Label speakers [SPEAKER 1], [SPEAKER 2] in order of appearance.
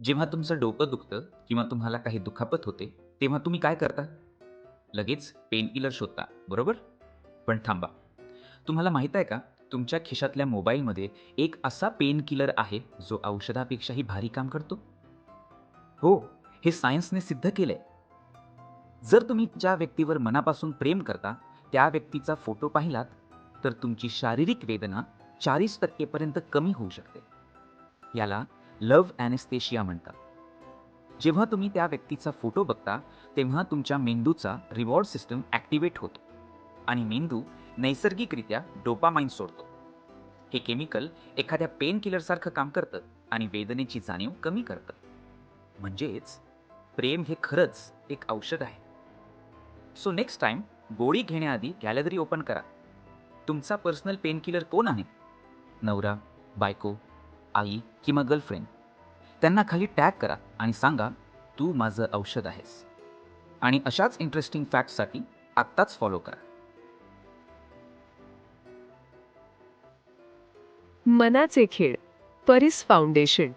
[SPEAKER 1] जेव्हा तुमचं डोकं दुखतं किंवा तुम्हाला काही दुखापत होते, तेव्हा तुम्ही काय करता? लगेच पेनकिलर शोधता, बरोबर? पण थांबा. तुम्हाला माहीत आहे का? तुमच्या खिशातल्या मोबाईलमध्ये एक असा पेनकिलर आहे, जो औषधापेक्षाही भारी काम करतो? हो, हे सायन्सने सिद्ध केलंय. जर तुम्ही ज्या व्यक्तीवर मनापासून प्रेम करता, त्या व्यक्तीचा फोटो पाहिलात, तर तुमची शारीरिक वेदना 40% पर्यंत कमी होऊ शकते. याला लव्ह ॲनेस्थेशिया म्हणतात. जेव्हा तुम्ही त्या व्यक्तीचा फोटो बघता, तेव्हा तुमच्या मेंदूचा रिवॉर्ड सिस्टम ॲक्टिव्हेट होतो आणि मेंदू नैसर्गिकरित्या डोपामाइन सोडतो. हे केमिकल एखाद्या पेन किलरसारखं काम करतं आणि वेदनेची जाणीव कमी करतं. म्हणजेच प्रेम हे खरंच एक औषध आहे. सो नेक्स्ट टाइम गोळी घेण्याआधी गॅलरी ओपन करा. तुमचा पर्सनल पेन किलर कोण आहे? नवरा, बायको, आई किंवा गर्लफ्रेंड? त्यांना खाली टॅग करा आणि सांगा, तू माझं औषध आहेस. आणि अशाच इंटरेस्टिंग फॅक्ट्ससाठी आत्ताच फॉलो करा.
[SPEAKER 2] मनाचे खेळ परिस फाउंडेशन